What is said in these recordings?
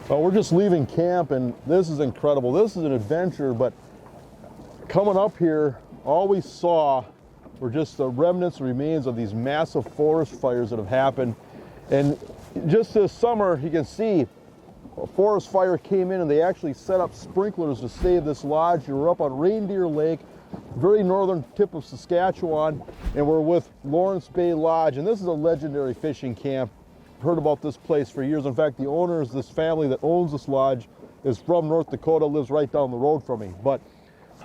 Well, we're just leaving camp, and this is incredible. This is an adventure, but coming up here, all we saw were just the remnants and remains of these massive forest fires that have happened. And just this summer, you can see a forest fire came in and they actually set up sprinklers to save this lodge. We're up on Reindeer Lake, very northern tip of Saskatchewan, and we're with Lawrence Bay Lodge. And this is a legendary fishing camp. Heard about this place for years. In fact, the owners, this family that owns this lodge, is from North Dakota, lives right down the road from me. But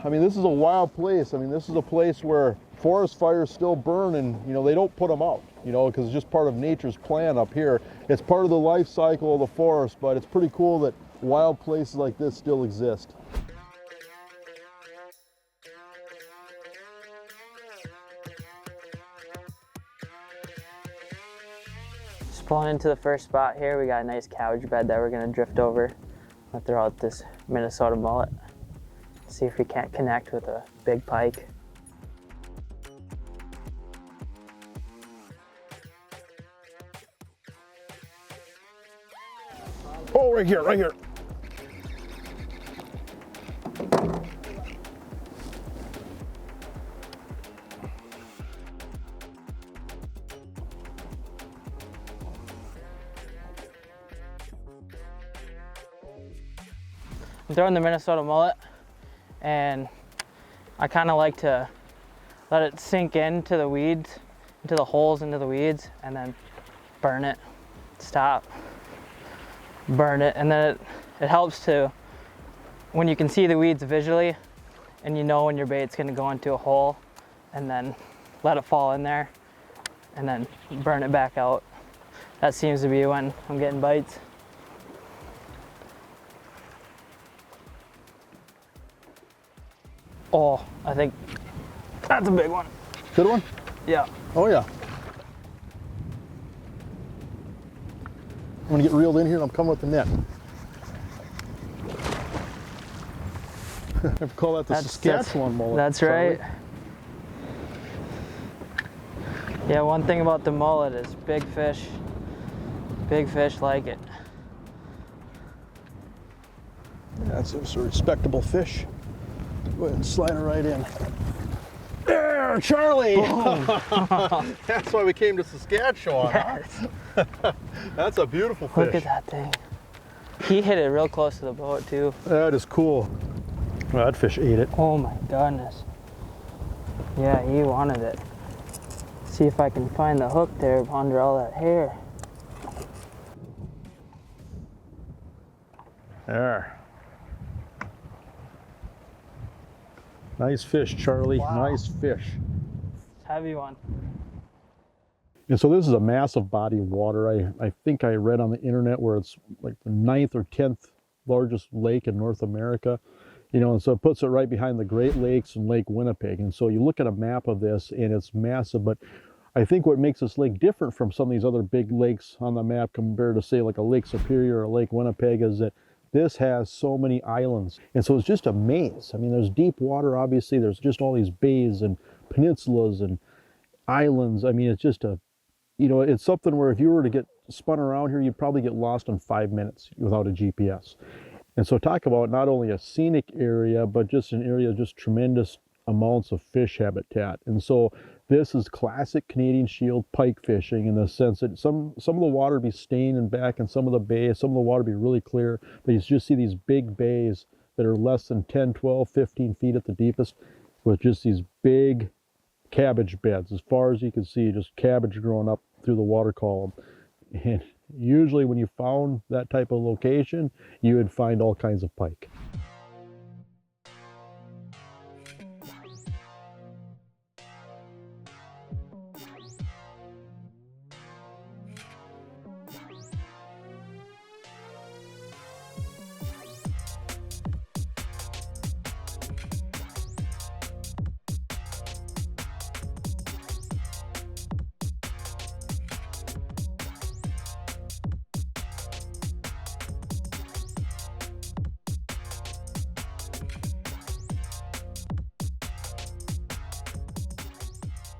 I mean, this is a wild place. I mean, this is a place where forest fires still burn, and you know, they don't put them out, you know, because it's just part of nature's plan up here. It's part of the life cycle of the forest, but it's pretty cool that wild places like this still exist. Just pulling into the first spot here, we got a nice cabbage bed that we're gonna drift over. I'll throw out this Minnesota mullet. See if we can't connect with a big pike. Oh, right here, right here. I'm throwing the Minnesota mullet, and I kind of like to let it sink into the weeds, into the holes into the weeds, and then burn it. Stop. Burn it, and then it helps to, when you can see the weeds visually and you know when your bait's going to go into a hole, and then let it fall in there and then burn it back out. That seems to be when I'm getting bites. Oh, I think that's a big one. Good one? Yeah. Oh yeah. I'm gonna get reeled in here and I'm coming with the net. I call that the Saskatchewan mullet. That's right. Yeah, one thing about the mullet is big fish like it. That's a respectable fish. Go ahead and slide it right in. There, Charlie! That's why we came to Saskatchewan. Yes. Huh? That's a beautiful fish. Look at that thing. He hit it real close to the boat too. That is cool. Well, that fish ate it. Oh my goodness. Yeah, he wanted it. See if I can find the hook there under all that hair. There. Nice fish, Charlie. Wow. Nice fish. Heavy one. And so this is a massive body of water. I think I read on the internet where it's like the 9th or 10th largest lake in North America. You know, and so it puts it right behind the Great Lakes and Lake Winnipeg. And so you look at a map of this and it's massive, but I think what makes this lake different from some of these other big lakes on the map compared to say like a Lake Superior or a Lake Winnipeg is that this has so many islands. And so it's just a maze. I mean, there's deep water, obviously. There's just all these bays and peninsulas and islands. I mean, it's just a, you know, it's something where if you were to get spun around here, you'd probably get lost in 5 minutes without a GPS. And so talk about not only a scenic area, but just an area of just tremendous amounts of fish habitat. And so this is classic Canadian Shield pike fishing in the sense that some of the water be stained and back in some of the bays, some of the water be really clear, but you just see these big bays that are less than 10, 12, 15 feet at the deepest with just these big cabbage beds. As far as you can see, just cabbage growing up through the water column. And usually when you found that type of location, you would find all kinds of pike.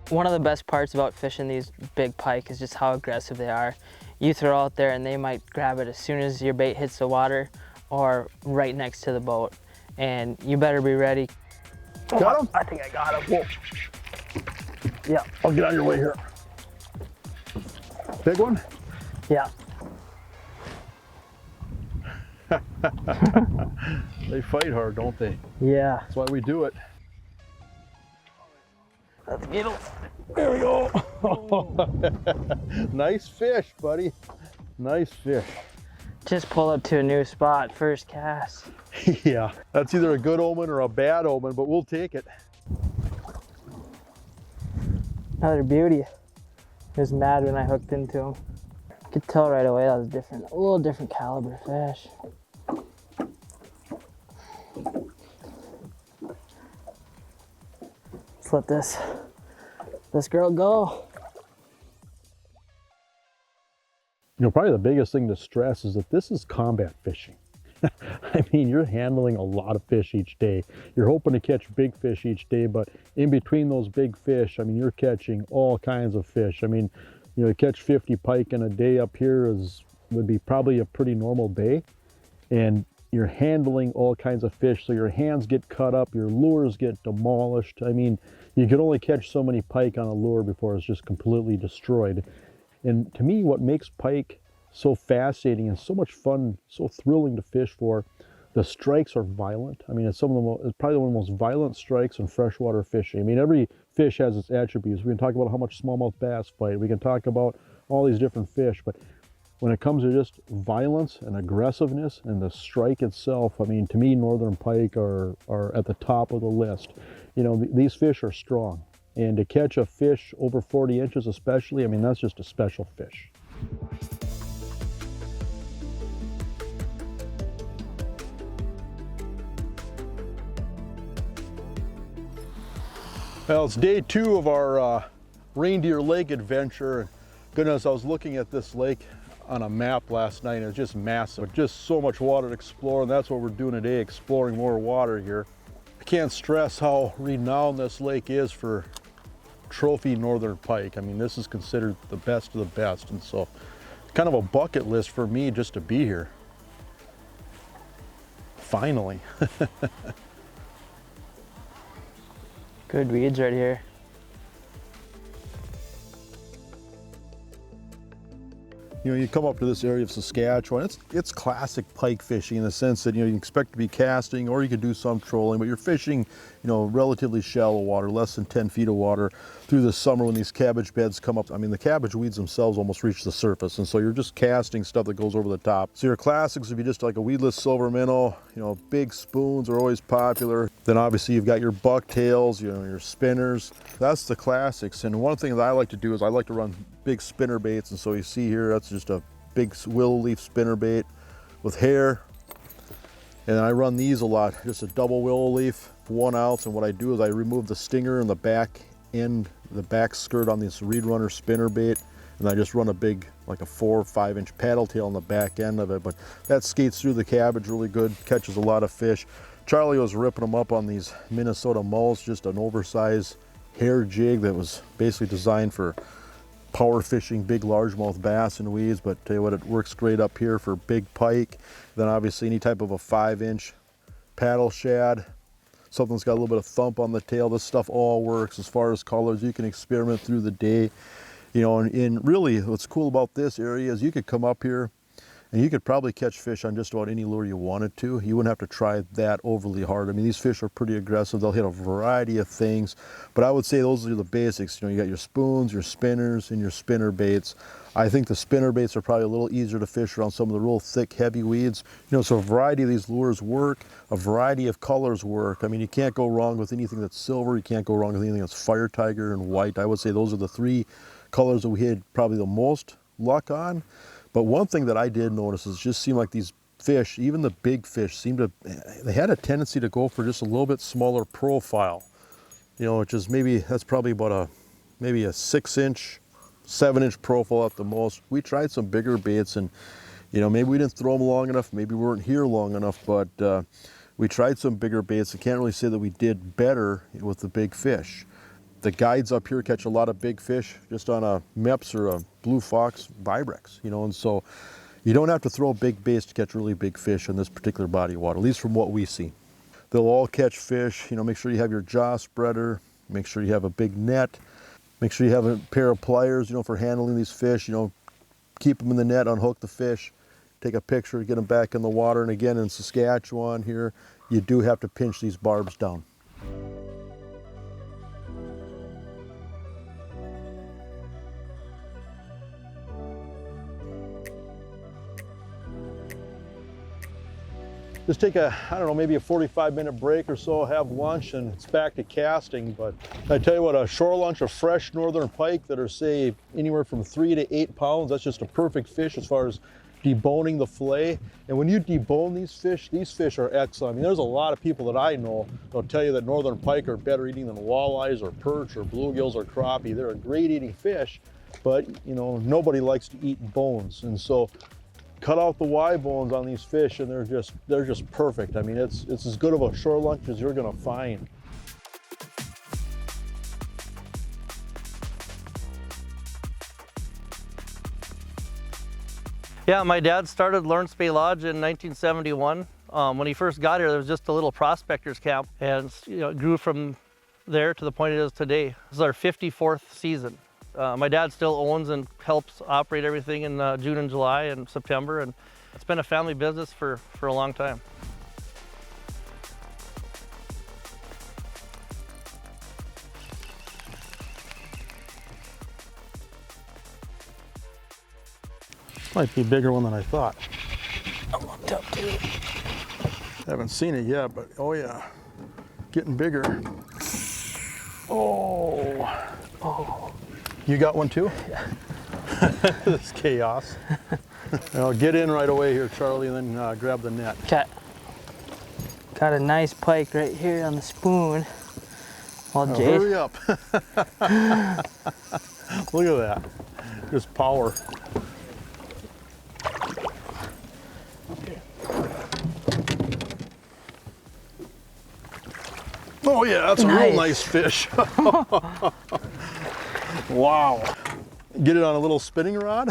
One of the best parts about fishing these big pike is just how aggressive they are. you throw out there and they might grab it as soon as your bait hits the water or right next to the boat. And you better be ready. Got him? I think I got him. Whoa. Yeah. I'll get on your way here. Big one? Yeah. They fight hard, don't they? Yeah. That's why we do it. Let's get him. There we go. Nice fish, buddy. Nice fish. Just pull up to a new spot, first cast. Yeah, that's either a good omen or a bad omen, but we'll take it. Another beauty. He was mad when I hooked into him. Could tell right away that was different, a little different caliber fish. Let's let this girl go. You know, probably the biggest thing to stress is that this is combat fishing. I mean, you're handling a lot of fish each day. You're hoping to catch big fish each day, but in between those big fish, I mean, you're catching all kinds of fish. I mean, you know, to catch 50 pike in a day up here would be probably a pretty normal day. And you're handling all kinds of fish, so your hands get cut up, your lures get demolished. I mean, you can only catch so many pike on a lure before it's just completely destroyed. And to me, what makes pike so fascinating and so much fun, so thrilling to fish for, the strikes are violent. I mean, it's probably one of the most violent strikes in freshwater fishing. I mean, every fish has its attributes. We can talk about how much smallmouth bass fight. We can talk about all these different fish, but when it comes to just violence and aggressiveness and the strike itself, I mean, to me, northern pike are at the top of the list. You know, these fish are strong. And to catch a fish over 40 inches especially, I mean, that's just a special fish. Well, it's day 2 of our Reindeer Lake adventure. Goodness, I was looking at this lake on a map last night, and it's just massive. Just so much water to explore, and that's what we're doing today, exploring more water here. I can't stress how renowned this lake is for trophy northern pike. I mean, this is considered the best of the best, and so it's kind of a bucket list for me just to be here. Finally. Good weeds right here. You know, you come up to this area of Saskatchewan, it's classic pike fishing in the sense that, you know, you expect to be casting or you could do some trolling, but you're fishing, you know, relatively shallow water, less than 10 feet of water through the summer when these cabbage beds come up. I mean, the cabbage weeds themselves almost reach the surface, and so you're just casting stuff that goes over the top. So your classics would be just like a weedless silver minnow, you know, big spoons are always popular. Then obviously you've got your bucktails, you know, your spinners. That's the classics. And one thing that I like to do is I like to run big spinner baits, and so you see here, that's just a big willow leaf spinner bait with hair. And then I run these a lot, just a double willow leaf, 1 ounce, and what I do is I remove the stinger and the back end, the back skirt on this Reed Runner spinner bait, and I just run a big, like a 4 or 5 inch paddle tail on the back end of it. But that skates through the cabbage really good, catches a lot of fish. Charlie was ripping them up on these Minnesota mulls, just an oversized hair jig that was basically designed for power fishing big largemouth bass and weeds, but tell you what, it works great up here for big pike. Then obviously any type of a 5-inch paddle shad, something that's got a little bit of thump on the tail, this stuff all works. As far as colors, you can experiment through the day, you know. And really what's cool about this area is you could come up here and you could probably catch fish on just about any lure you wanted to. You wouldn't have to try that overly hard. I mean, these fish are pretty aggressive. They'll hit a variety of things, but I would say those are the basics. You know, you got your spoons, your spinners, and your spinner baits. I think the spinner baits are probably a little easier to fish around some of the real thick, heavy weeds. You know, so a variety of these lures work, a variety of colors work. I mean, you can't go wrong with anything that's silver. You can't go wrong with anything that's fire tiger and white. I would say those are the 3 colors that we had probably the most luck on. But one thing that I did notice is it just seemed like these fish, even the big fish, they had a tendency to go for just a little bit smaller profile. You know, which is that's probably about maybe a 6-inch, 7-inch profile at the most. We tried some bigger baits, and, you know, maybe we didn't throw them long enough, maybe we weren't here long enough, but we tried some bigger baits. I can't really say that we did better with the big fish. The guides up here catch a lot of big fish just on a Meps or a Blue Fox Vibrex, you know, and so you don't have to throw big baits to catch really big fish in this particular body of water, at least from what we see. They'll all catch fish. You know, make sure you have your jaw spreader, make sure you have a big net, make sure you have a pair of pliers, you know, for handling these fish. You know, keep them in the net, unhook the fish, take a picture, get them back in the water. And again, in Saskatchewan here, you do have to pinch these barbs down. Just take a, I don't know, maybe a 45-minute break or so, have lunch, and it's back to casting. But I tell you what, a shore lunch of fresh northern pike that are, say, anywhere from 3 to 8 pounds, that's just a perfect fish as far as deboning the fillet. And when you debone these fish are excellent. I mean, there's a lot of people that I know that'll tell you that northern pike are better eating than walleyes or perch or bluegills or crappie. They're a great eating fish, but, you know, nobody likes to eat bones. And so cut out the Y bones on these fish, and they're just perfect. I mean, it's as good of a shore lunch as you're gonna find. Yeah, my dad started Lawrence Bay Lodge in 1971. When he first got here, there was just a little prospectors camp, and you know, it grew from there to the point it is today. This is our 54th season. My dad still owns and helps operate everything in June and July and September, and it's been a family business for a long time. Might be a bigger one than I thought. I looked up too. Haven't seen it yet, but oh yeah, getting bigger. Oh. Oh. You got one too? Yeah. This is chaos. Well, get in right away here, Charlie, and then grab the net. Okay. Got a nice pike right here on the spoon. Well, Now, Jay. hurry up. Look at that. Just power. Oh yeah, that's a real nice fish. Wow. Get it on a little spinning rod?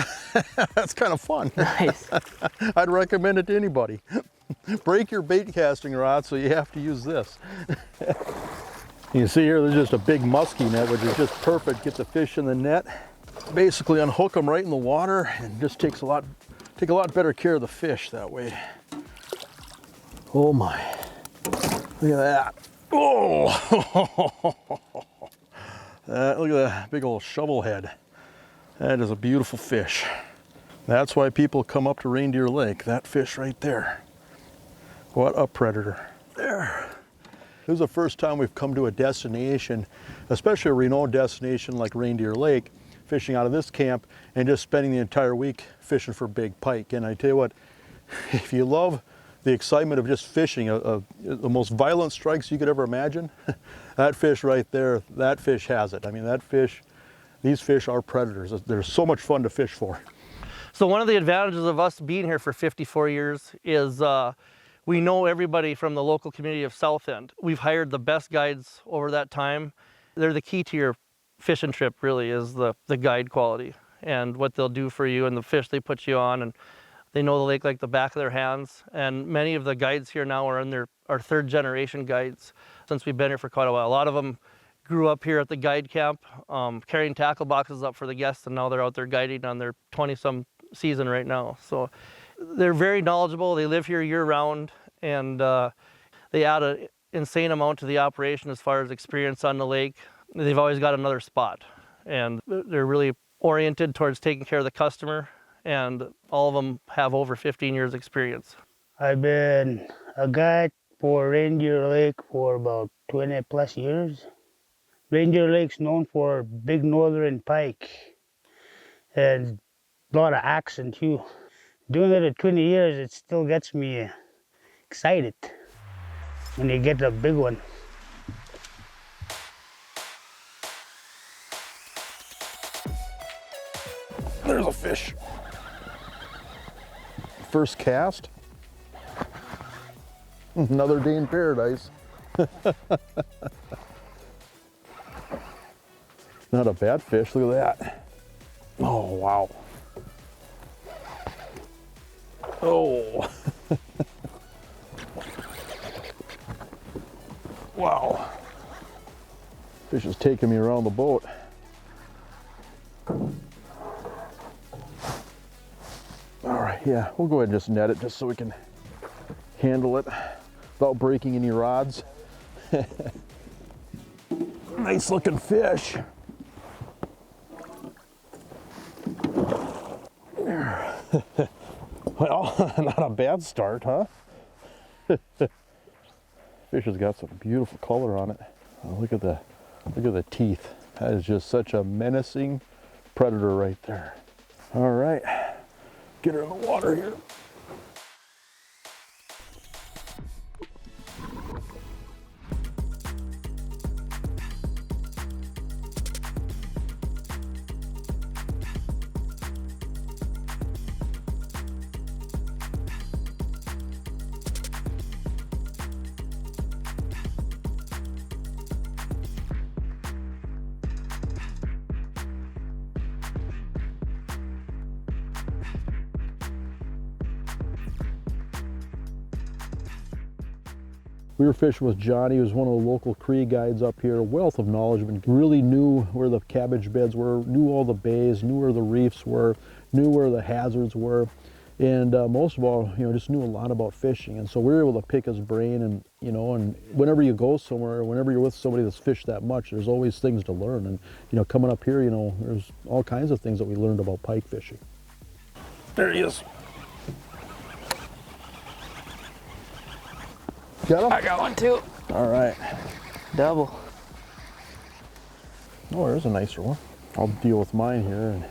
That's kind of fun. Nice. I'd recommend it to anybody. Break your bait casting rod, so you have to use this. You can see here, there's just a big musky net, which is just perfect. Get the fish in the net, basically unhook them right in the water, and just take a lot better care of the fish that way. Oh my, look at that. Oh, look at that big old shovel head. That is a beautiful fish. That's why people come up to Reindeer Lake. That fish right there. What a predator. There. This is the first time we've come to a destination, especially a renowned destination like Reindeer Lake, fishing out of this camp and just spending the entire week fishing for big pike. And I tell you what, if you love the excitement of just fishing, the most violent strikes you could ever imagine, that fish right there, that fish has it. I mean, these fish are predators. They're so much fun to fish for. So one of the advantages of us being here for 54 years is we know everybody from the local community of South End. We've hired the best guides over that time. They're the key to your fishing trip, really, is the guide quality and what they'll do for you and the fish they put you on. And they know the lake like the back of their hands. And many of the guides here now are third generation guides since we've been here for quite a while. A lot of them grew up here at the guide camp, carrying tackle boxes up for the guests, and now they're out there guiding on their 20-some season right now. So they're very knowledgeable. They live here year-round, and they add an insane amount to the operation as far as experience on the lake. They've always got another spot, and they're really oriented towards taking care of the customer, and all of them have over 15 years experience. I've been a guide for Reindeer Lake for about 20 plus years. Reindeer Lake's known for big northern pike and a lot of action too. Doing it at 20 years, it still gets me excited when you get a big one. There's a fish. First cast. Another day in paradise. Not a bad fish, look at that. Oh, wow. Oh. Wow. Fish is taking me around the boat. All right, yeah, we'll go ahead and just net it just so we can handle it without breaking any rods. Nice looking fish. Well, not a bad start, huh? Fish has got some beautiful color on it. Oh, look at the teeth. That is just such a menacing predator right there. All right, get her in the water here. We were fishing with Johnny, who was one of the local Cree guides up here, a wealth of knowledge, but really knew where the cabbage beds were, knew all the bays, knew where the reefs were, knew where the hazards were, and most of all, just knew a lot about fishing. And so we were able to pick his brain, and and whenever you go somewhere, whenever you're with somebody that's fished that much, there's always things to learn. And coming up here, there's all kinds of things that we learned about pike fishing. There he is. Got him? I got one too. All right. Double. Oh, there's a nicer one. I'll deal with mine here.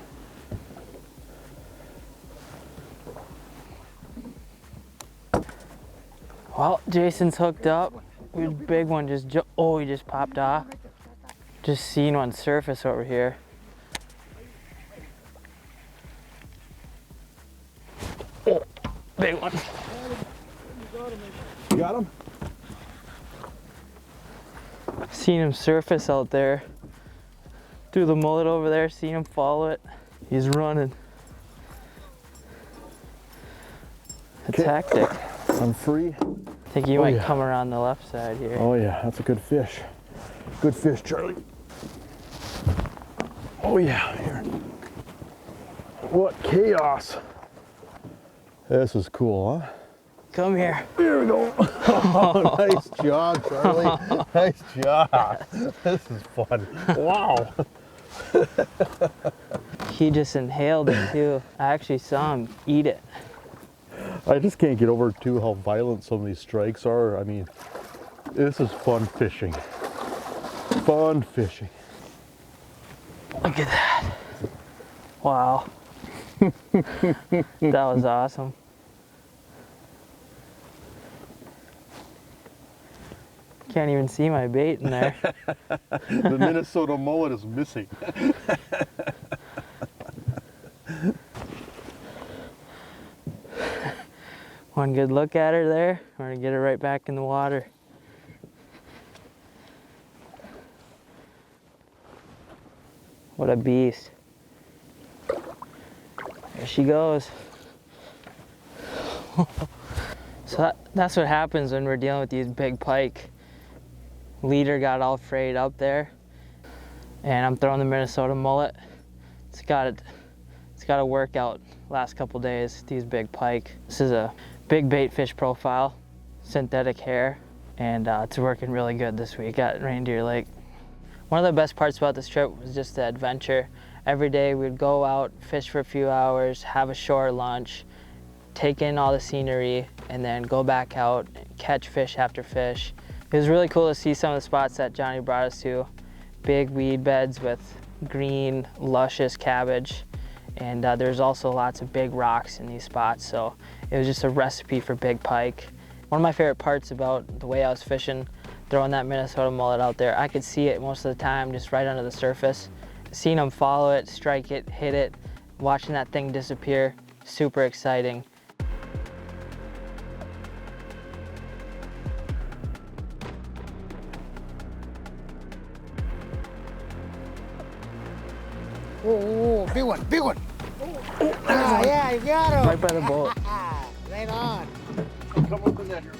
Well, Jason's hooked up. His big one he just popped off. Just seen one surface over here. Oh, big one. You got him? Seen him surface out there. Threw the mullet over there, seen him follow it. He's running. It's hectic. I'm free. I think he might come around the left side here. Oh yeah, that's a good fish. Good fish, Charlie. Oh yeah, here. What chaos. This is cool, huh? Come here. Here we go. Oh, nice job, Charlie. Nice job. This is fun. Wow. He just inhaled it too. I actually saw him eat it. I just can't get over too how violent some of these strikes are. I mean, this is fun fishing. Fun fishing. Look at that. Wow. That was awesome. Can't even see my bait in there. The Minnesota mullet is missing. One good look at her there. We're gonna get her right back in the water. What a beast. There she goes. So that's what happens when we're dealing with these big pike. Leader got all frayed up there, and I'm throwing the Minnesota mullet. It's got a workout last couple days, these big pike. This is a big bait fish profile, synthetic hair, and it's working really good this week at Reindeer Lake. One of the best parts about this trip was just the adventure. Every day we'd go out, fish for a few hours, have a shore lunch, take in all the scenery, and then go back out, catch fish after fish. It was really cool to see some of the spots that Johnny brought us to. Big weed beds with green, luscious cabbage. And there's also lots of big rocks in these spots. So it was just a recipe for big pike. One of my favorite parts about the way I was fishing, throwing that Minnesota mullet out there, I could see it most of the time just right under the surface. Seeing them follow it, strike it, hit it, watching that thing disappear, super exciting. Oh, big one, big one. Ah, yeah, you got him. Right by the boat. Right on. Come up in that here.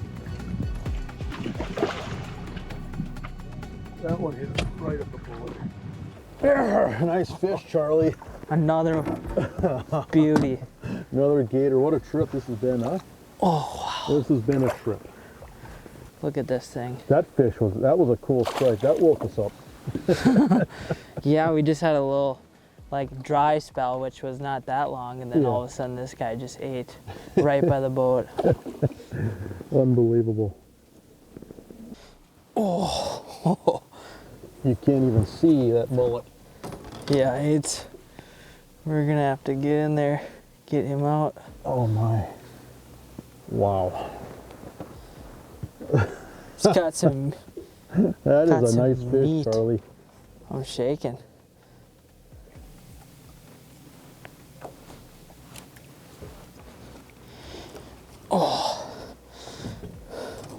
That one hit right at the bullet. Yeah, nice fish, Charlie. Another beauty. Another gator. What a trip this has been, huh? Oh, wow. This has been a trip. Look at this thing. That was a cool strike. That woke us up. Yeah, we just had a little like dry spell, which was not that long, and then Yeah. all of a sudden this guy just ate right by the boat. Unbelievable. Oh, You can't even see that mullet. yeah, we're gonna have to get in there, get him out. Oh my. Wow. He's got some, That Got is a some nice fish, meat. Charlie. I'm shaking. Oh,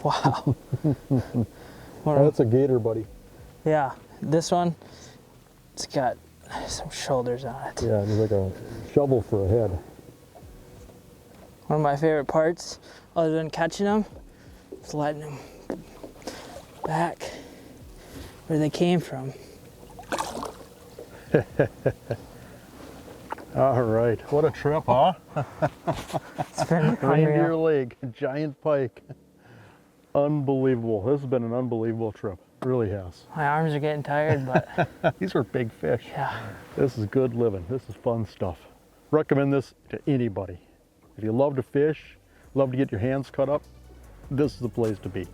wow. What a- That's a gator, buddy. yeah, this one, it's got some shoulders on it. Yeah, it's like a shovel for a head. One of my favorite parts, other than catching them, is letting them back where they came from. All right, what a trip, huh? It's been Reindeer unreal. Lake, giant pike. Unbelievable. This has been an unbelievable trip. It really has. My arms are getting tired, but These are big fish. yeah. This is good living. This is fun stuff. Recommend this to anybody. If you love to fish, love to get your hands cut up, this is the place to be.